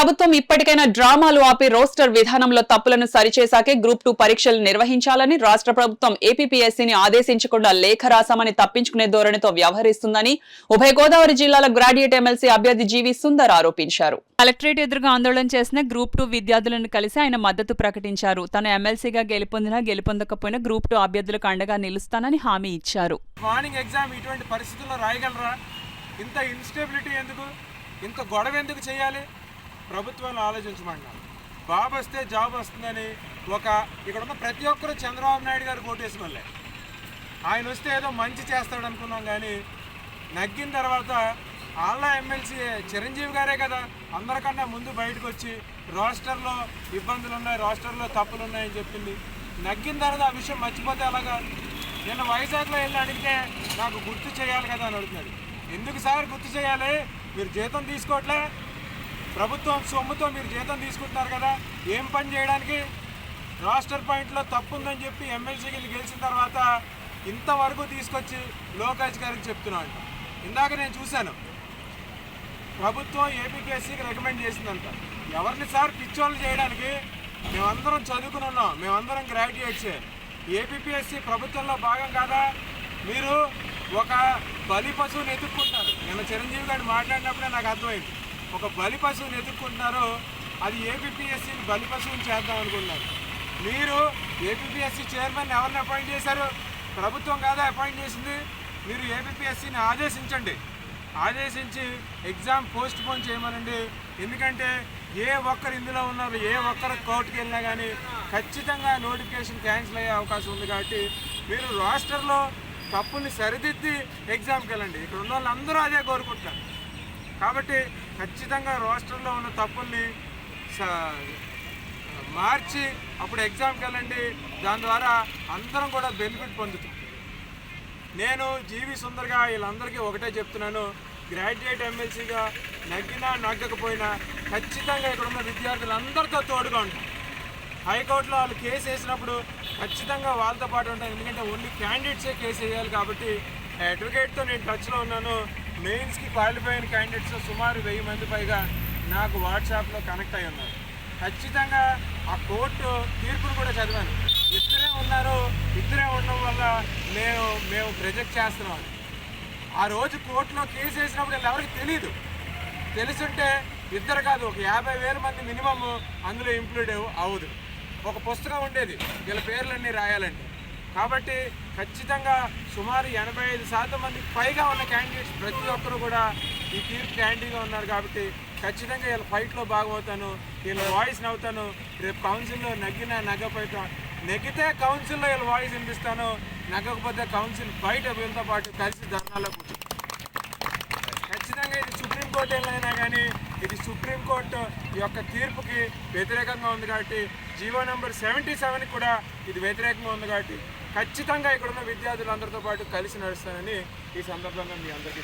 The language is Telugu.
ప్రభుత్వం ఇప్పటికైనా డ్రామాలు ఆపి రోస్టర్ విధానంలో తప్పులను సరిచేశాకే గ్రూప్ 2 పరీక్షలు నిర్వహించాలని రాష్ట్ర ప్రభుత్వం ఏపీపీఎస్సీని ఆదేశించకుండా లేఖ రాసామని తప్పించుకునే ధోరణితో వ్యవహరిస్తుందని ఉభయ గోదావరి జిల్లాల గ్రాడ్యుయేట్ ఎమ్మెల్సీ అభ్యర్థి జీవి సుందర్ ఆరోపించారు. కలెక్టరేట్ ఎదురుగా ఆందోళన చేసిన గ్రూప్ 2 విద్యార్థులను కలిసి ఆయన మద్దతు ప్రకటించారు. తన ఎమ్మెల్సీగా గెలుపొందినా గెలుపొందకపోయినా గ్రూప్ 2 అభ్యర్థులకు అండగా నిలుస్తానని హామీ ఇచ్చారు. మార్నింగ్ ఎగ్జామ్ ఇటువంటి పరిస్థితుల్లో రాయగలరా? ఇంత ఇన్స్టెబిలిటీ ఎందుకు? ఇంత గొడవ ఎందుకు చేయాలి? ప్రభుత్వాన్ని ఆలోచించమన్నారు. బాబు వస్తే జాబ్ వస్తుందని ఇక్కడ ఉన్న ప్రతి ఒక్కరూ చంద్రబాబు నాయుడు గారు ఓటేసిన వాళ్ళే. ఆయన వస్తే ఏదో మంచి చేస్తాడు అనుకున్నాం, కానీ నగ్గిన తర్వాత వాళ్ళ ఎమ్మెల్సీ చిరంజీవి గారే కదా అందరికన్నా ముందు బయటకు వచ్చి రోస్టర్లో ఇబ్బందులు ఉన్నాయి, రోస్టర్లో తప్పులు ఉన్నాయని చెప్పింది. నగ్గిన తర్వాత ఆ విషయం మర్చిపోతే అలాగా? నేను వైజాగ్లో వెళ్ళి అడిగితే నాకు గుర్తు చేయాలి కదా అని అడుగుతున్నాడు. ఎందుకు సార్ గుర్తు చేయాలి? మీరు జీతం తీసుకోవట్లే, ప్రభుత్వం సొమ్ముతో మీరు జీతం తీసుకుంటున్నారు కదా, ఏం పని చేయడానికి? రాస్టర్ పాయింట్లో తప్పు ఉందని చెప్పి ఎమ్మెల్సీకి గెలిచిన తర్వాత ఇంతవరకు తీసుకొచ్చి లోకేష్ గారికి చెప్తున్నాడు. ఇందాక నేను చూశాను, ప్రభుత్వం ఏపీపీఎస్సీకి రికమెండ్ చేసిందంట. ఎవరిని సార్ పిచ్చోళ్ళు చేయడానికి? మేమందరం చదువుకుని ఉన్నాం, మేమందరం గ్రాడ్యుయేట్సే. ఏపీపీఎస్సీ ప్రభుత్వంలో భాగం కాదా? మీరు ఒక బలి పశువుని ఎదుర్కొంటారు. నిన్న చిరంజీవి గారు మాట్లాడినప్పుడే నాకు అర్థమైంది. ఒక బలి పశువుని ఎదుర్కొంటున్నారు, అది ఏపీపీఎస్సీని బలి పశువుని చేద్దాం అనుకున్నారు. మీరు ఏపీపీఎస్సీ చైర్మన్ ఎవరిని అపాయింట్ చేశారు? ప్రభుత్వం కాదా అపాయింట్ చేసింది? మీరు ఏపీపీఎస్సీని ఆదేశించండి, ఆదేశించి ఎగ్జామ్ పోస్ట్ పోన్ చేయమనండి. ఎందుకంటే ఏ ఒక్కరు ఇందులో ఉన్నారు, ఏ ఒక్కరు కోర్టుకు వెళ్ళినా కానీ ఖచ్చితంగా నోటిఫికేషన్ క్యాన్సిల్ అయ్యే అవకాశం ఉంది. కాబట్టి మీరు రాస్టర్లో తప్పుల్ని సరిదిద్ది ఎగ్జామ్కి వెళ్ళండి. ఇక్కడ ఉన్న వాళ్ళందరూ అదే కోరుకుంటున్నారు. కాబట్టి ఖచ్చితంగా రాష్ట్రంలో ఉన్న తప్పుల్ని మార్చి అప్పుడు ఎగ్జామ్కి వెళ్ళండి. దాని ద్వారా అందరం కూడా బెనిఫిట్ పొందుతాం. నేను జీవి సుందర్గా వీళ్ళందరికీ ఒకటే చెప్తున్నాను, గ్రాడ్యుయేట్ ఎమ్మెల్సీగా నగ్గినా నగ్గకపోయినా ఖచ్చితంగా ఇక్కడ ఉన్న విద్యార్థులందరితో తోడుగా ఉంటాం. హైకోర్టులో వాళ్ళు కేసు వేసినప్పుడు ఖచ్చితంగా వాళ్ళతో పాటు ఉంటాను. ఎందుకంటే ఓన్లీ క్యాండిడేట్సే కేసు వేయాలి. కాబట్టి అడ్వకేట్తో నేను టచ్లో ఉన్నాను. మెయిన్స్కి క్వాలిఫై అయిన క్యాండిడేట్స్ సుమారు 1000 మంది పైగా నాకు వాట్సాప్లో కనెక్ట్ అయి ఉన్నారు. ఖచ్చితంగా ఆ కోర్టు తీర్పును కూడా చదివాను. ఇద్దరే ఉన్నారు, ఇద్దరే ఉండడం వల్ల మేము రిజెక్ట్ చేస్తున్నాం. ఆ రోజు కోర్టులో కేసు వేసినప్పుడు ఎవరికి తెలియదు. తెలుసుంటే ఇద్దరు కాదు, ఒక 50,000 మంది మినిమమ్ అందులో ఇంక్లూడ్ అవ్వదు. ఒక పుస్తకం ఉండేది వీళ్ళ పేర్లన్నీ రాయాలంటే. కాబట్టి ఖచ్చితంగా సుమారు 85% మందికి పైగా ఉన్న క్యాండిడేట్స్ ప్రతి ఒక్కరు కూడా ఈ తీర్పు క్యాండీగా ఉన్నారు. కాబట్టి ఖచ్చితంగా వీళ్ళ ఫైట్లో భాగమవుతాను, వీళ్ళ వాయిస్ని అవుతాను. రేపు కౌన్సిల్లో నగ్గినా నగ్గపోయినా, నెగ్గితే కౌన్సిల్లో వీళ్ళ వాయిస్ వినిపిస్తాను, నగ్గకపోతే కౌన్సిల్ బయట వీళ్ళతో పాటు కలిసి ధర్నాలో కూర్చుంటాను. ఖచ్చితంగా ఇది సుప్రీంకోర్టు వెళ్ళైనా కానీ ఇది సుప్రీంకోర్టు యొక్క తీర్పుకి వ్యతిరేకంగా ఉంది. కాబట్టి జీవో నెంబర్ 77 కూడా ఇది వ్యతిరేకంగా ఉంది. కాబట్టి ఖచ్చితంగా ఇక్కడున్న విద్యార్థులందరితో పాటు కలిసి నడుస్తానని ఈ సందర్భంగా మీ అందరికీ